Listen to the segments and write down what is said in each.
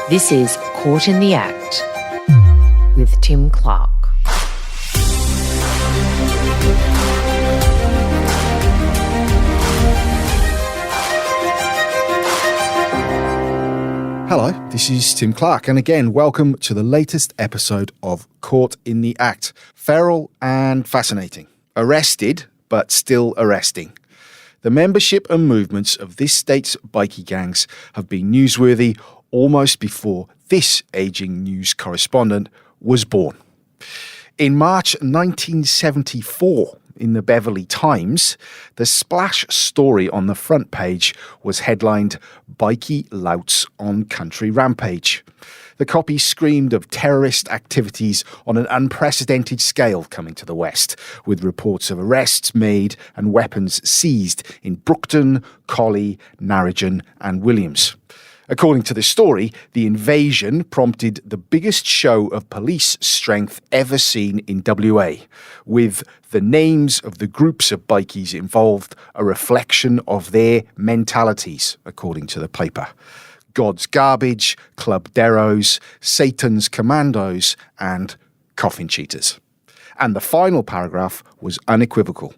This is Caught in the Act with Tim Clark. Hello, this is Tim Clark, and again, welcome to the latest episode of Caught in the Act. Feral and fascinating. Arrested, but still arresting. The membership and movements of this state's bikie gangs have been newsworthy almost before this ageing news correspondent was born. In March 1974, in the Beverley Times, the splash story on the front page was headlined, "Bikie Louts on Country Rampage." The copy screamed of terrorist activities on an unprecedented scale coming to the West, with reports of arrests made and weapons seized in Brookton, Collie, Narrogin and Williams. According to the story, the invasion prompted the biggest show of police strength ever seen in WA, with the names of the groups of bikies involved a reflection of their mentalities, according to the paper. God's Garbage, Club Deros, Satan's Commandos, and Coffin Cheaters. And the final paragraph was unequivocal.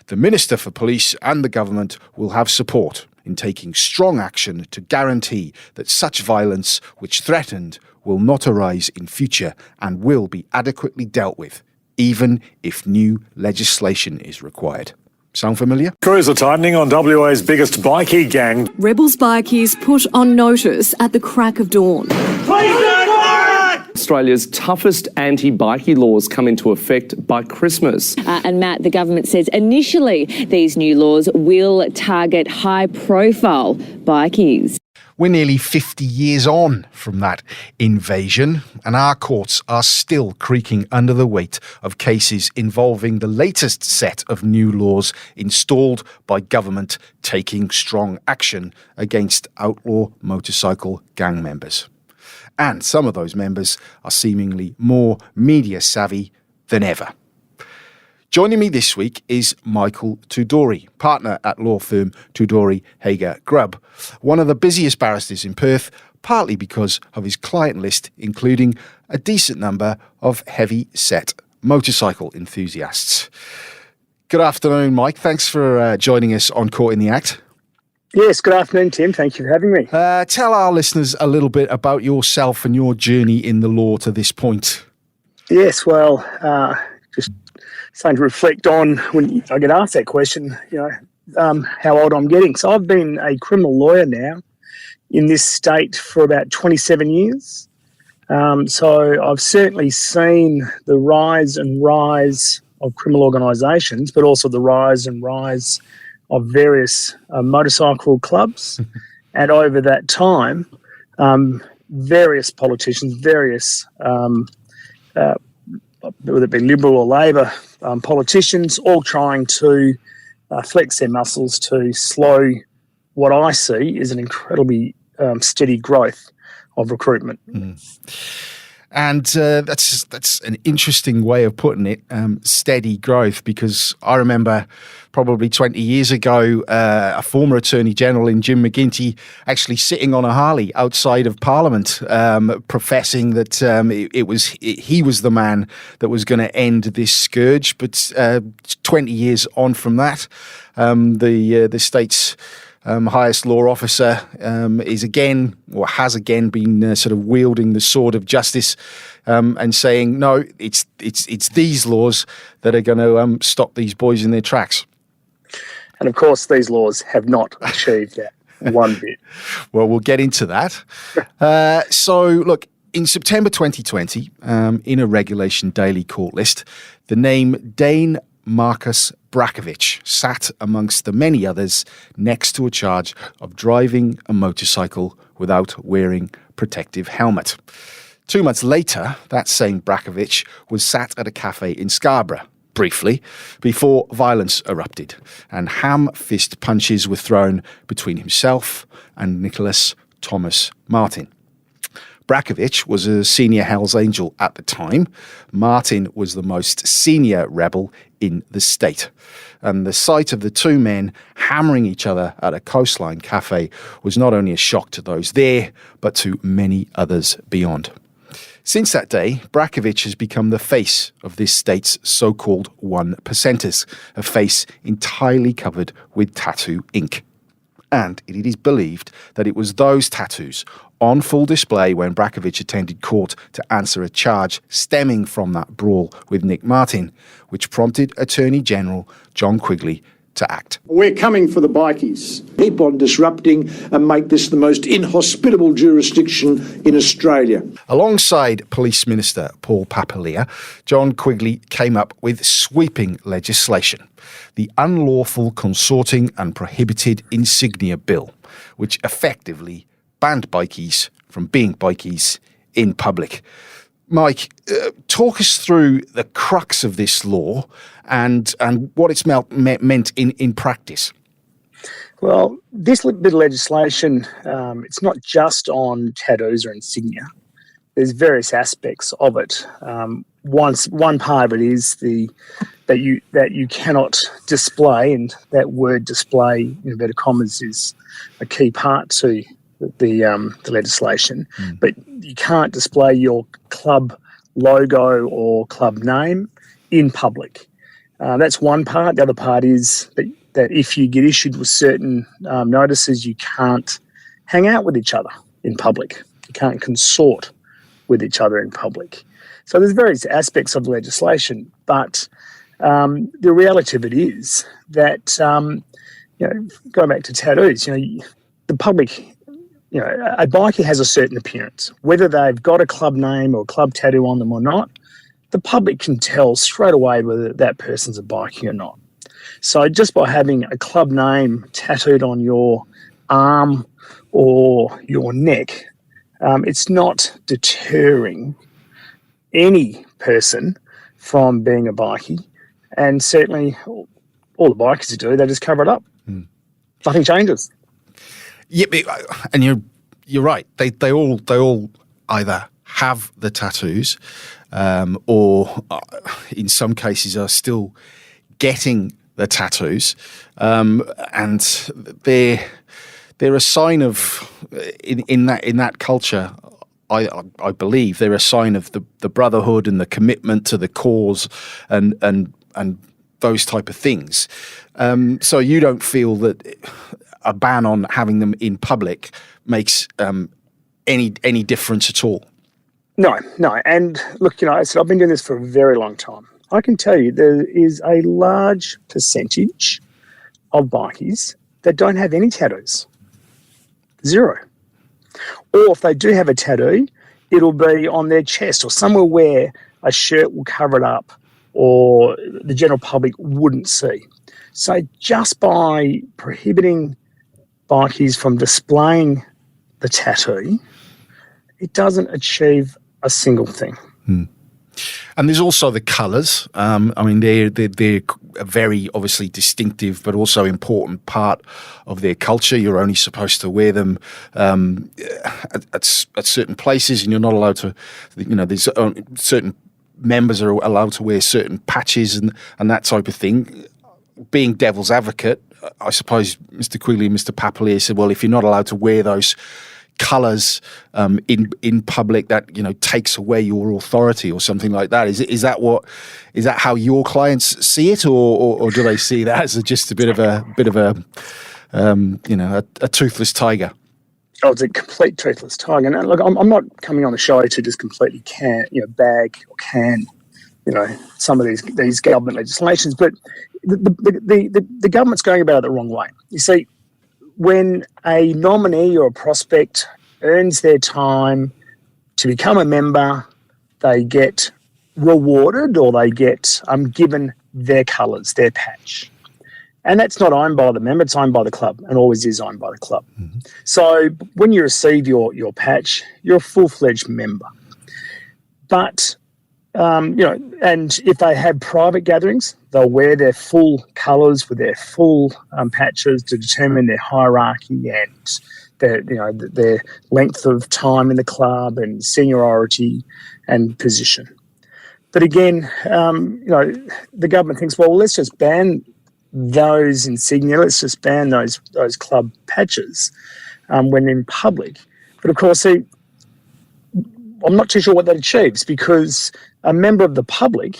The Minister for Police and the government will have support in taking strong action to guarantee that such violence which threatened will not arise in future and will be adequately dealt with, even if new legislation is required. Sound familiar? Crews are tightening on WA's biggest bikie gang. Rebels bikies put on notice at the crack of dawn. Australia's toughest anti-bikie laws come into effect by Christmas. And Matt, the government says initially these new laws will target high-profile bikies. We're nearly 50 years on from that invasion, and our courts are still creaking under the weight of cases involving the latest set of new laws installed by government taking strong action against outlaw motorcycle gang members. And some of those members are seemingly more media savvy than ever. Joining me this week is Michael Tudori, partner at law firm Tudori Hager Grubb, one of the busiest barristers in Perth, partly because of his client list, including a decent number of heavy-set motorcycle enthusiasts. Good afternoon, Mike. Thanks for joining us on Caught in the Act. Yes, good afternoon, Tim. Thank you for having me. Tell our listeners a little bit about yourself and your journey in the law to this point. Yes, well, just something to reflect on when I get asked that question, how old I'm getting. So I've been a criminal lawyer now in this state for about 27 years. So I've certainly seen the rise of criminal organisations, but also the rise of various motorcycle clubs. And over that time, various politicians, whether it be Liberal or Labor politicians, all trying to flex their muscles to slow what I see is an incredibly steady growth of recruitment. And that's an interesting way of putting it, steady growth, because I remember probably 20 years ago, a former Attorney General in Jim McGuinty actually sitting on a Harley outside of Parliament, professing that he was the man that was going to end this scourge. But 20 years on from that, the state's highest law officer has again been sort of wielding the sword of justice and saying, no, it's these laws that are going to stop these boys in their tracks. And of course, these laws have not achieved that one bit. Well, we'll get into that. So, look, in September 2020, in a Regulation Daily court list, the name Dane Marcus Brakovich sat amongst the many others next to a charge of driving a motorcycle without wearing protective helmet. 2 months later, that same Brakovich was sat at a cafe in Scarborough, briefly, before violence erupted and ham-fist punches were thrown between himself and Nicholas Thomas Martin. Brakovic was a senior Hells Angel at the time. Martin was the most senior rebel in the state. And the sight of the two men hammering each other at a coastline cafe was not only a shock to those there, but to many others beyond. Since that day, Brakovic has become the face of this state's so-called 1%ers, a face entirely covered with tattoo ink. And it is believed that it was those tattoos on full display when Brakovic attended court to answer a charge stemming from that brawl with Nick Martin, which prompted Attorney General John Quigley to act. We're coming for the bikies. Keep on disrupting and make this the most inhospitable jurisdiction in Australia. Alongside Police Minister Paul Papalia, John Quigley came up with sweeping legislation, the Unlawful Consorting and Prohibited Insignia Bill, which effectively banned bikies from being bikies in public. Mike, talk us through the crux of this law and what it's meant in practice. Well, this bit of legislation, it's not just on tattoos or insignia. There's various aspects of it. One part of it is that you cannot display, and that word display in inverted commas is a key part to the legislation. But you can't display your club logo or club name in public. That's one part. The other part is that if you get issued with certain notices, you can't hang out with each other in public. You can't consort with each other in public. So there's various aspects of the legislation, but the reality of it is that, going back to tattoos, the public, a bikie has a certain appearance. Whether they've got a club name or club tattoo on them or not, the public can tell straight away whether that person's a bikie or not. So just by having a club name tattooed on your arm or your neck, it's not deterring any person from being a bikie. And certainly all the bikies do, they just cover it up. Nothing changes. Yeah, and you're right. They all either have the tattoos, or in some cases are still getting the tattoos, and they're a sign of in that culture. I believe they're a sign of the brotherhood and the commitment to the cause and those type of things. So you don't feel that a ban on having them in public makes any difference at all? No. And look, I said I've been doing this for a very long time. I can tell you there is a large percentage of bikies that don't have any tattoos. Zero. Or if they do have a tattoo, it'll be on their chest or somewhere where a shirt will cover it up or the general public wouldn't see. So just by prohibiting bikies from displaying the tattoo, it doesn't achieve a single thing. And there's also the colours. They're a very obviously distinctive, but also important part of their culture. You're only supposed to wear them at certain places, and you're not allowed to. There's certain members are allowed to wear certain patches and that type of thing. Being devil's advocate, I suppose Mr. Quigley and Mr. Papalia said, well, if you're not allowed to wear those colours in public, that takes away your authority or something like that. Is that how your clients see it, or do they see that as just a bit of a toothless tiger? Oh, it's a complete toothless tiger. And look, I'm not coming on the show to just completely bag or can some of these government legislations, but the government's going about it the wrong way. You see, when a nominee or a prospect earns their time to become a member, they get rewarded or they get given their colours, their patch. And that's not owned by the member, it's owned by the club and always is owned by the club. Mm-hmm. So when you receive your patch, you're a full-fledged member. But, and if they have private gatherings, they'll wear their full colours with their full patches to determine their hierarchy and their length of time in the club and seniority and position. But again, the government thinks, well, let's just ban those insignia, let's just ban those club patches when in public. But of course, I'm not too sure what that achieves, because a member of the public,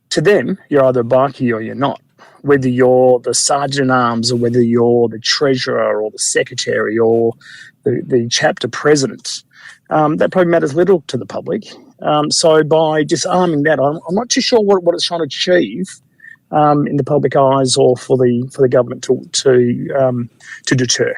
to them, you're either a bikie or you're not. Whether you're the sergeant-at-arms or whether you're the treasurer or the secretary or the chapter president, that probably matters little to the public. So by disarming that, I'm not too sure what it's trying to achieve in the public eyes or for the government to deter.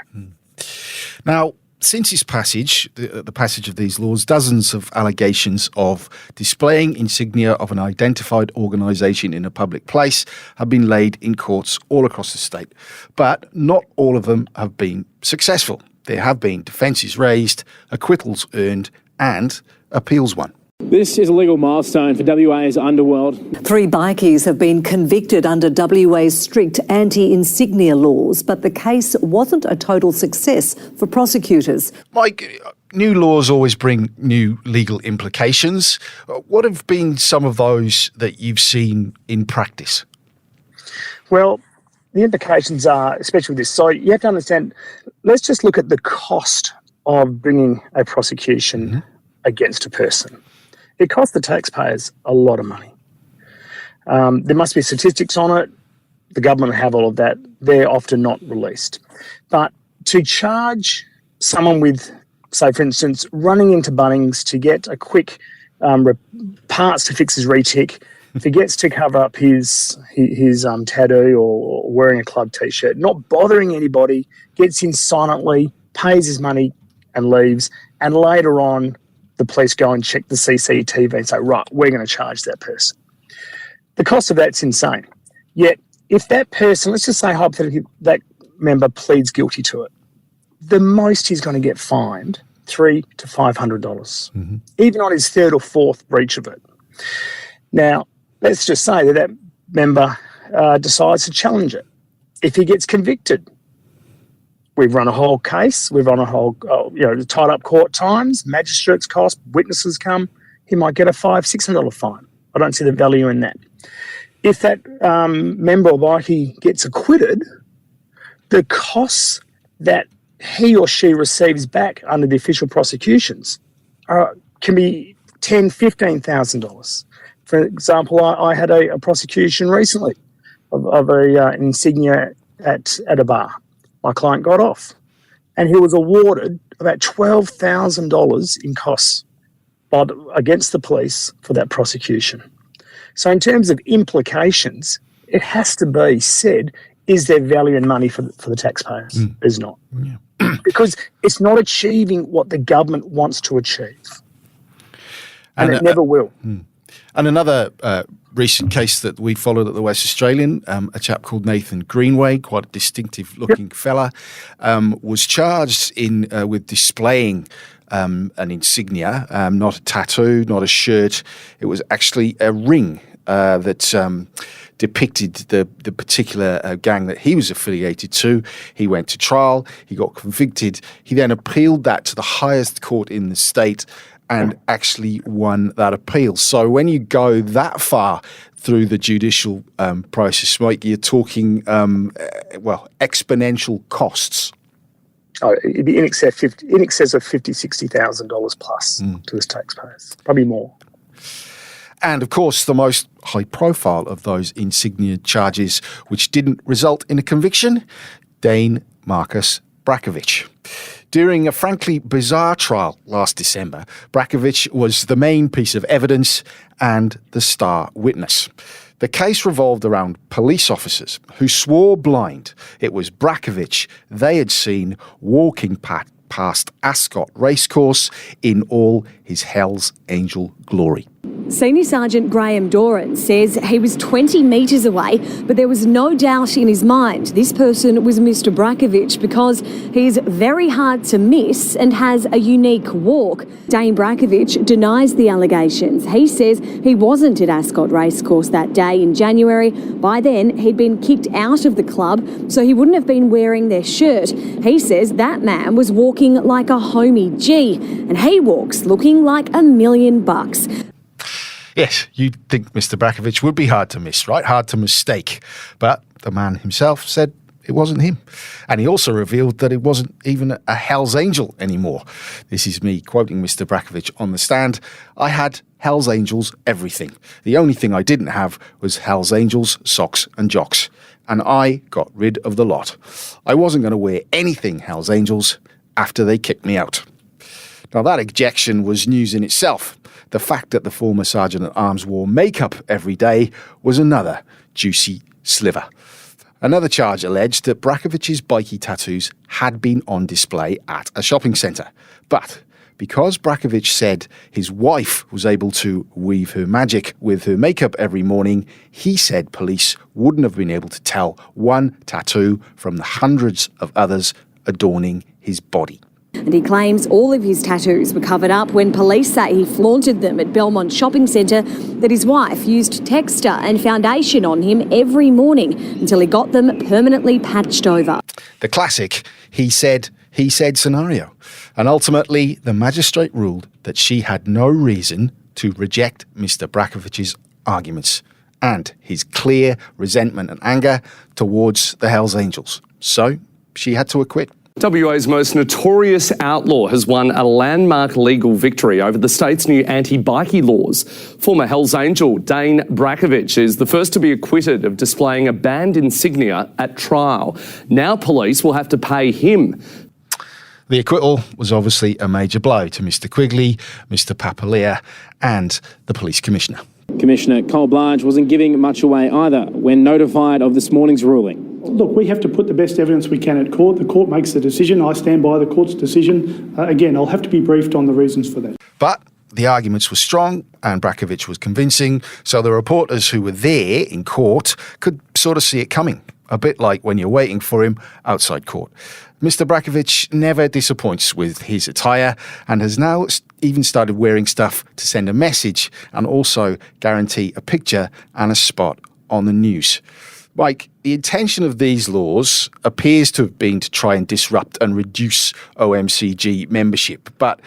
Now, since its passage, the passage of these laws, dozens of allegations of displaying insignia of an identified organisation in a public place have been laid in courts all across the state. But not all of them have been successful. There have been defences raised, acquittals earned, and appeals won. This is a legal milestone for WA's underworld. 3 bikies have been convicted under WA's strict anti-insignia laws, but the case wasn't a total success for prosecutors. Mike, new laws always bring new legal implications. What have been some of those that you've seen in practice? Well, the implications are, especially with this, so you have to understand, let's just look at the cost of bringing a prosecution against a person. It costs the taxpayers a lot of money. There must be statistics on it. The government will have all of that. They're often not released. But to charge someone with, say, for instance, running into Bunnings to get a quick parts to fix his retic, forgets to cover up his tattoo or wearing a club T-shirt, not bothering anybody, gets in silently, pays his money and leaves, and later on the police go and check the CCTV and say, right, we're going to charge that person. The cost of that's insane. Yet, if that person, let's just say hypothetically, that member pleads guilty to it, the most he's going to get fined $300 to $500, even on his third or fourth breach of it. Now, let's just say that member decides to challenge it. If he gets convicted, we've run a whole case, we've run a whole, tied up court times, magistrates cost, witnesses come, he might get a $500-600 fine. I don't see the value in that. If that member or bikie gets acquitted, the costs that he or she receives back under the official prosecutions can be $10,000, $15,000. For example, I had a prosecution recently of an insignia at a bar. My client got off, and he was awarded about $12,000 in costs against the police for that prosecution. So in terms of implications, it has to be said, is there value in money for the taxpayers? There's not. Yeah. Because it's not achieving what the government wants to achieve. And it never will. And another recent case that we followed at the West Australian, a chap called Nathan Greenway, quite a distinctive-looking fella, was charged with displaying an insignia, not a tattoo, not a shirt. It was actually a ring that depicted the particular gang that he was affiliated to. He went to trial. He got convicted. He then appealed that to the highest court in the state and actually won that appeal. So when you go that far through the judicial process, Mike, you're talking, exponential costs. Oh, it'd be in excess of $50,000-$60,000 plus to his taxpayers, probably more. And of course, the most high profile of those insignia charges, which didn't result in a conviction, Dane Marcus Brackovich. During a frankly bizarre trial last December, Brackovich was the main piece of evidence and the star witness. The case revolved around police officers who swore blind it was Brackovich they had seen walking past Ascot Racecourse in all his Hell's Angel glory. Senior Sergeant Graham Doran says he was 20 metres away, but there was no doubt in his mind this person was Mr Brakovic because he's very hard to miss and has a unique walk. Dane Brakovic denies the allegations. He says he wasn't at Ascot Racecourse that day in January. By then, he'd been kicked out of the club, so he wouldn't have been wearing their shirt. He says that man was walking like a homie G, and he walks looking like $1 million. Yes, you'd think Mr Brakovic would be hard to miss, right? Hard to mistake. But the man himself said it wasn't him. And he also revealed that it wasn't even a Hell's Angel anymore. This is me quoting Mr Brakovic on the stand. I had Hell's Angels everything. The only thing I didn't have was Hell's Angels socks and jocks. And I got rid of the lot. I wasn't going to wear anything Hell's Angels after they kicked me out. Now that ejection was news in itself. The fact that the former Sergeant-at-Arms wore makeup every day was another juicy sliver. Another charge alleged that Brakovic's bikie tattoos had been on display at a shopping centre. But because Brakovic said his wife was able to weave her magic with her makeup every morning, he said police wouldn't have been able to tell one tattoo from the hundreds of others adorning his body. And he claims all of his tattoos were covered up when police say he flaunted them at Belmont Shopping Centre, that his wife used texture and foundation on him every morning until he got them permanently patched over. The classic he said scenario. And ultimately, the magistrate ruled that she had no reason to reject Mr Brakovic's arguments and his clear resentment and anger towards the Hells Angels. So she had to acquit. WA's most notorious outlaw has won a landmark legal victory over the state's new anti-bikie laws. Former Hells Angel Dane Brakovic is the first to be acquitted of displaying a banned insignia at trial. Now police will have to pay him. The acquittal was obviously a major blow to Mr Quigley, Mr Papalia and the police commissioner. Commissioner Cole Blanche wasn't giving much away either when notified of this morning's ruling. Look, we have to put the best evidence we can at court. The court makes the decision. I stand by the court's decision. Again, I'll have to be briefed on the reasons for that. But the arguments were strong and Brakovic was convincing, so the reporters who were there in court could sort of see it coming, a bit like when you're waiting for him outside court. Mr Brakovic never disappoints with his attire and has now even started wearing stuff to send a message and also guarantee a picture and a spot on the news. Mike, the intention of these laws appears to have been to try and disrupt and reduce OMCG membership. But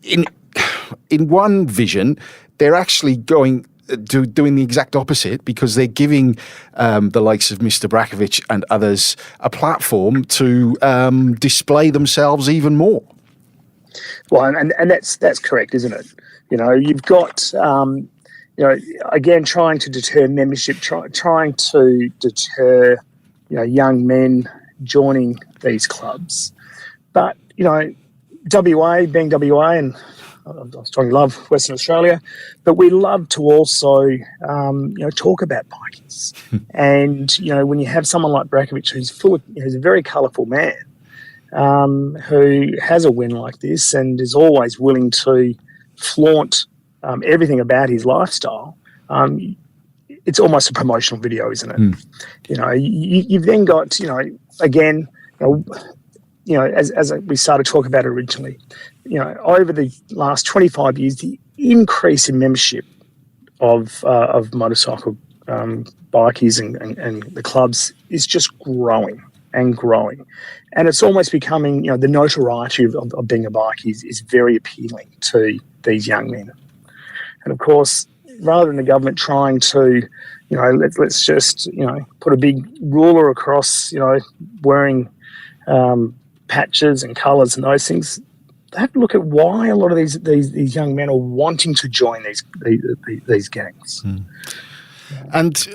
in one vision, they're actually doing the exact opposite because they're giving the likes of Mr Brakovic and others a platform to display themselves even more. Well, and that's correct, isn't it? You know, you've got... again, trying to deter membership, trying to deter, young men joining these clubs. But, WA, being WA, and I strongly love Western Australia, but we love to also, talk about bikies. And, when you have someone like Brakovic who's who's a very colourful man, who has a win like this and is always willing to flaunt everything about his lifestyle, it's almost a promotional video, isn't it? You've then got, again, as we started talking about originally, over the last 25 years, the increase in membership of motorcycle bikies and the clubs is just growing and growing. And it's almost becoming, the notoriety of being a bikie is very appealing to these young men. And of course, rather than the government trying to, let's just, put a big ruler across, wearing patches and colours and those things, they have to look at why a lot of these young men are wanting to join these gangs. And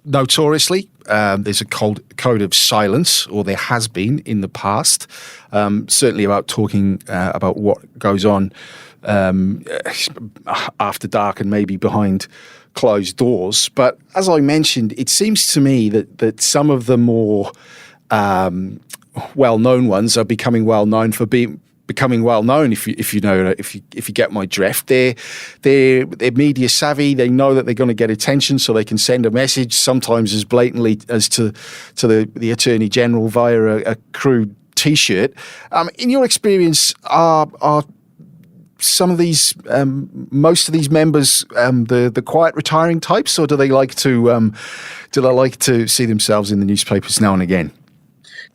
notoriously, there's a code of silence, or there has been in the past, certainly about talking about what goes on after dark and maybe behind closed doors. But as I mentioned, it seems to me that some of the more well-known ones are becoming well-known for being becoming well known. If you get my drift, they're media savvy. They know that they're going to get attention, so they can send a message sometimes as blatantly as to the Attorney General via a crude T-shirt. In your experience, are some of these, most of these members, the quiet retiring types, or do they like to see themselves in the newspapers now and again?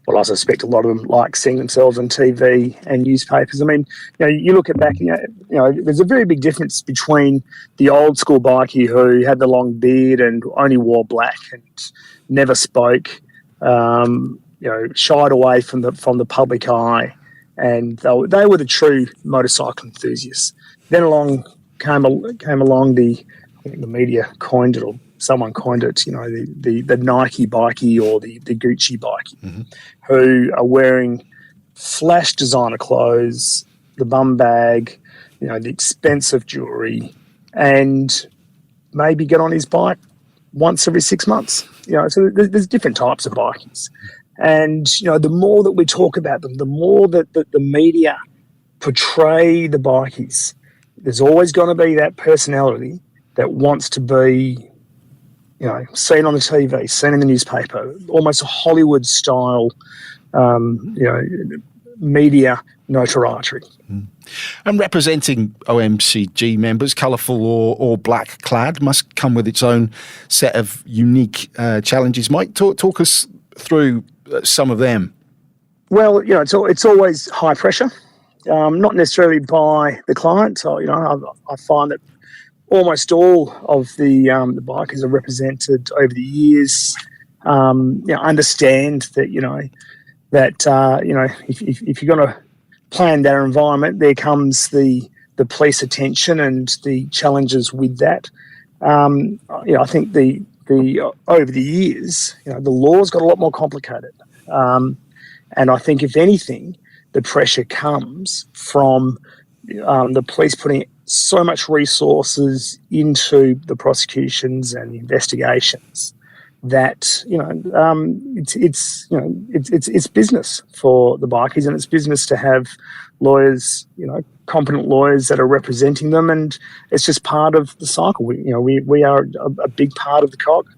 Well, I suspect a lot of them like seeing themselves on TV and newspapers. I mean, you look at back, there's a very big difference between the old school bikie who had the long beard and only wore black and never spoke, shied away from the public eye, and they were the true motorcycle enthusiasts. Then came along the media coined it, or someone coined it, the Nike bikie or the Gucci bikie, who are wearing flash designer clothes, the bum bag, the expensive jewellery, and maybe get on his bike once every 6 months. So there's different types of bikies. And, the more that we talk about them, the more that the media portray the bikies, there's always going to be that personality that wants to be, seen on the TV, seen in the newspaper, almost a Hollywood-style, media notoriety. And representing OMCG members, colourful or black clad, must come with its own set of unique challenges. Mike, talk us through some of them. Well, it's always high pressure, not necessarily by the client. So, I find that almost all of the bikers are represented over the years. Understand that if you're going to plan that environment, there comes the police attention and the challenges with that. I think the over the years, the law's got a lot more complicated, and I think if anything, the pressure comes from the police putting so much resources into the prosecutions and the investigations that it's business for the bikies, and it's business to have lawyers, competent lawyers that are representing them, and it's just part of the cycle. We are a big part of the cog.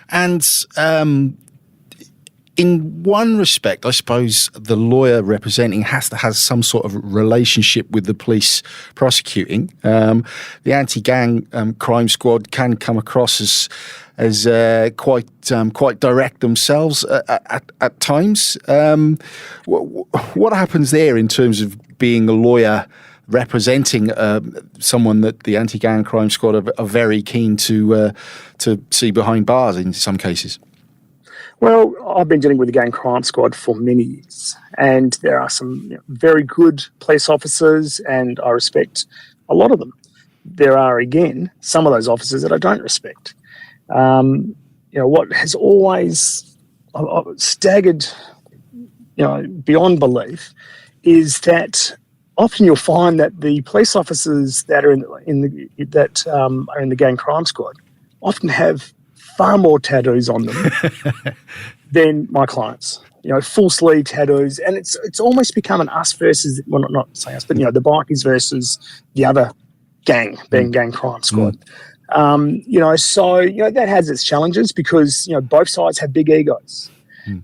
And in one respect, I suppose the lawyer representing has to have some sort of relationship with the police prosecuting. The anti-gang crime squad can come across as quite direct themselves at times. What happens there in terms of being a lawyer representing someone that the anti-gang crime squad are very keen to see behind bars in some cases? Well, I've been dealing with the gang crime squad for many years, and there are some very good police officers, and I respect a lot of them. There are, again, some of those officers that I don't respect. What has always staggered, beyond belief, is that often you'll find that the police officers that are in the gang crime squad often have far more tattoos on them than my clients. Full sleeve tattoos, and it's almost become an us versus, well, not saying us, but the bikies versus the other gang, being gang crime squad. So that has its challenges because both sides have big egos.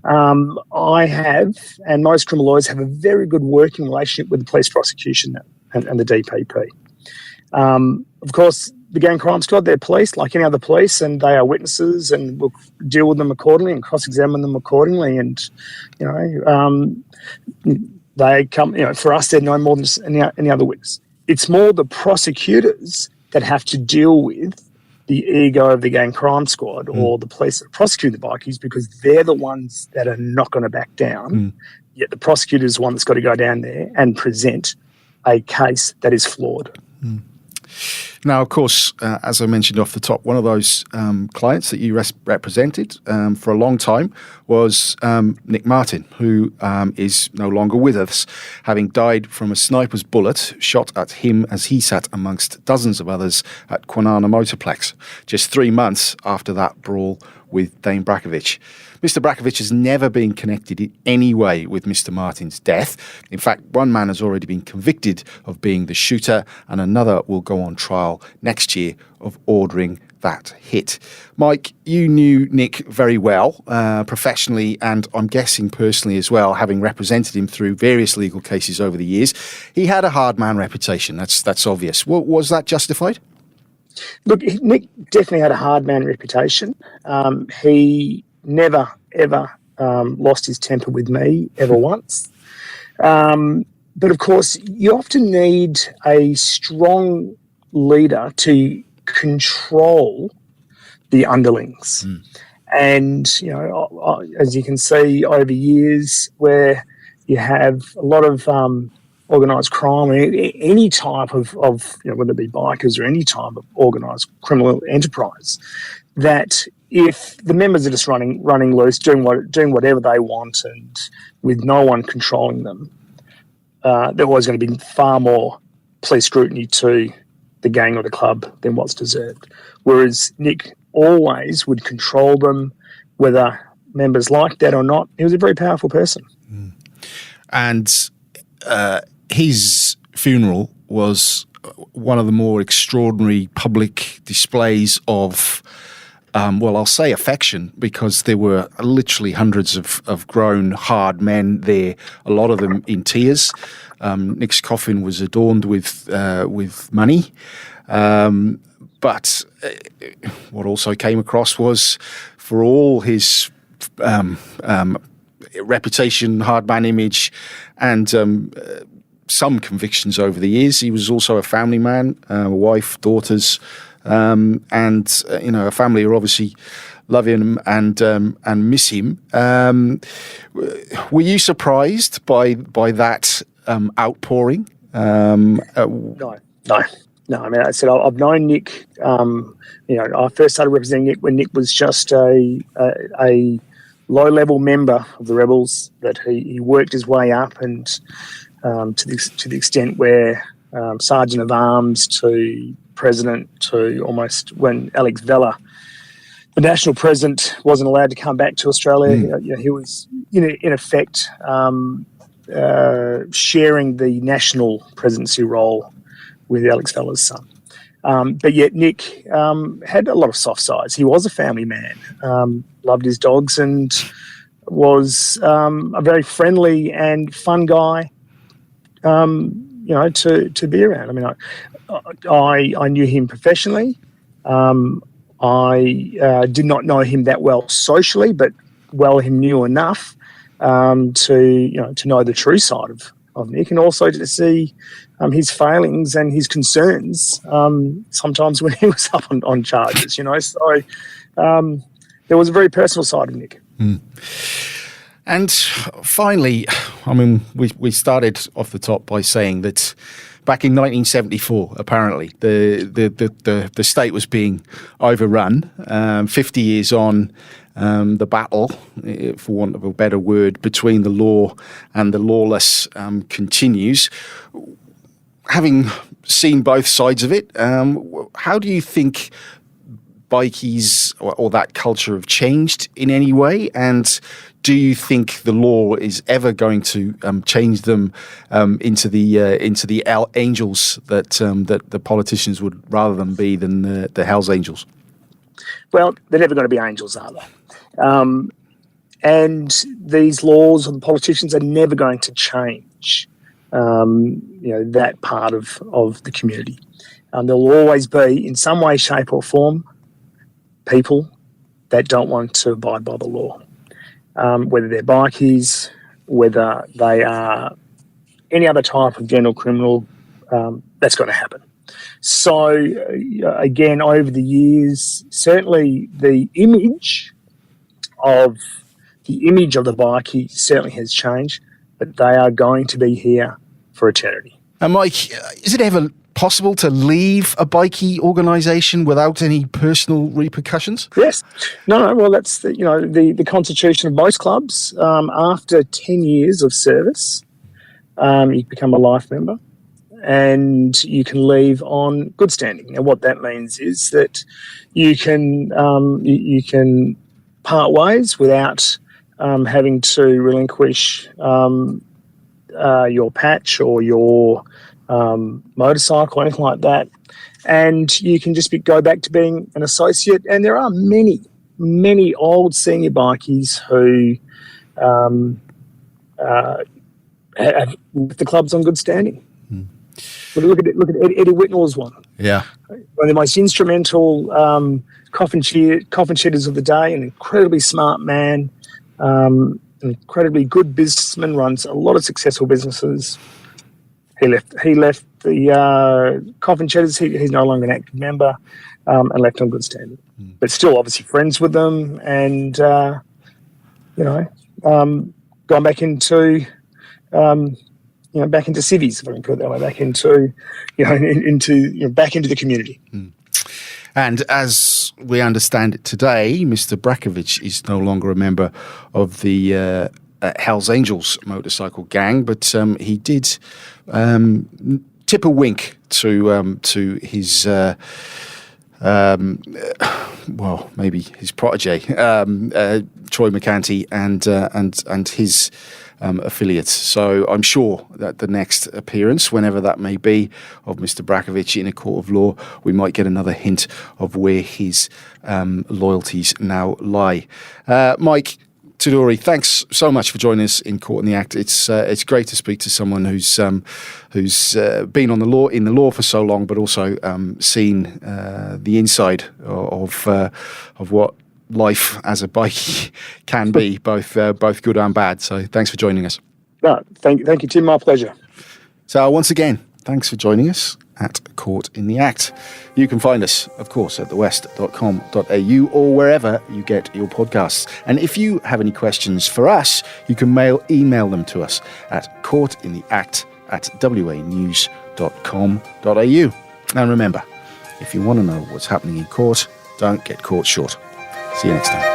I have, and most criminal lawyers have, a very good working relationship with the police prosecution and the DPP. Of course, the gang crime squad, they're police like any other police, and they are witnesses, and we'll deal with them accordingly and cross-examine them accordingly. And, they come, for us, they're no more than any other witness. It's more the prosecutors that have to deal with the ego of the gang crime squad or the police that prosecute the bikies, because they're the ones that are not going to back down. Yet the prosecutor is the one that's got to go down there and present a case that is flawed. Now, of course, as I mentioned off the top, one of those clients that you represented for a long time was Nick Martin, who is no longer with us, having died from a sniper's bullet shot at him as he sat amongst dozens of others at Kwinana Motorplex, just 3 months after that brawl with Dane Brakovic. Mr. Brakovic has never been connected in any way with Mr. Martin's death. In fact, one man has already been convicted of being the shooter, and another will go on trial next year of ordering that hit. Mike, you knew Nick very well, professionally, and I'm guessing personally as well, having represented him through various legal cases over the years. He had a hard man reputation, that's obvious. Was that justified? Look, Nick definitely had a hard man reputation. He never, ever lost his temper with me, ever once. But of course, you often need a strong leader to control the underlings. And, as you can see over years, where you have a lot of organised crime, any type of whether it be bikers or any type of organised criminal enterprise, that if the members are just running loose, doing whatever they want, and with no one controlling them, they're always going to be far more police scrutiny to the gang or the club than what's deserved. Whereas Nick always would control them, whether members liked that or not. He was a very powerful person. And his funeral was one of the more extraordinary public displays of, I'll say affection, because there were literally hundreds of grown, hard men there, a lot of them in tears. Nick's coffin was adorned with money. But what also came across was, for all his reputation, hard man image, and some convictions over the years, he was also a family man, a wife, daughters, and a family who obviously love him and miss him. Were you surprised by that outpouring? No. I mean, I said I've known Nick. I first started representing Nick when Nick was just a low-level member of the Rebels. That he worked his way up, and to the extent where Sergeant of Arms to President, to almost when Alex Vella, the national president, wasn't allowed to come back to Australia. He was in effect sharing the national presidency role with Alex Vella's son. But yet Nick had a lot of soft sides. He was a family man, loved his dogs, and was a very friendly and fun guy, to be around. I mean, I knew him professionally. I did not know him that well socially, but him knew enough to know the true side of Nick, and also to see his failings and his concerns sometimes when he was up on charges, So there was a very personal side of Nick. And finally, I mean, we started off the top by saying that back in 1974, apparently, the state was being overrun. 50 years on, the battle, for want of a better word, between the law and the lawless continues. Having seen both sides of it, how do you think bikies or that culture have changed in any way? And do you think the law is ever going to change them into the angels that the politicians would rather them be than the Hell's Angels? Well, they're never going to be angels, are they? And these laws and politicians are never going to change, that part of the community. There'll always be, in some way, shape or form, people that don't want to abide by the law. Whether they're bikies, whether they are any other type of general criminal, that's going to happen. So, again, over the years, certainly the image of the bikie certainly has changed, but they are going to be here for eternity. Mike, is it ever possible to leave a bikie organisation without any personal repercussions? Yes. No. Well, that's the constitution of most clubs. After 10 years of service, you become a life member, and you can leave on good standing. Now, what that means is that you can part ways without having to relinquish your patch or your motorcycle or anything like that. And you can just go back to being an associate. And there are many, many old senior bikies who have the club's on good standing. Look at Eddie Whitnall's one. Yeah. One of the most instrumental coffin shedders of the day, an incredibly smart man, an incredibly good businessman, runs a lot of successful businesses. He left the coffin shedders. He's no longer an active member and left on good standing. But still obviously friends with them and, gone back into back into civvies, if I can put it that way, back into, back into the community. And as we understand it today, Mr. Brackovich is no longer a member of the Hells Angels motorcycle gang, but he did tip a wink to his, maybe his protege, Troy McCanty, and his affiliates. So I'm sure that the next appearance, whenever that may be, of Mr. Brackovich in a court of law, we might get another hint of where his loyalties now lie. Mike Tudori, thanks so much for joining us in Court in the Act. It's great to speak to someone who's been in the law for so long, but also seen the inside of what life as a bike can be, both good and bad. So thanks for joining us. No, thank you, Tim. My pleasure. So once again, thanks for joining us at Court in the Act. You can find us, of course, at thewest.com.au or wherever you get your podcasts. And if you have any questions for us, you can email them to us at courtintheact@wanews.com.au. And remember, if you want to know what's happening in court, don't get caught short. See you next time.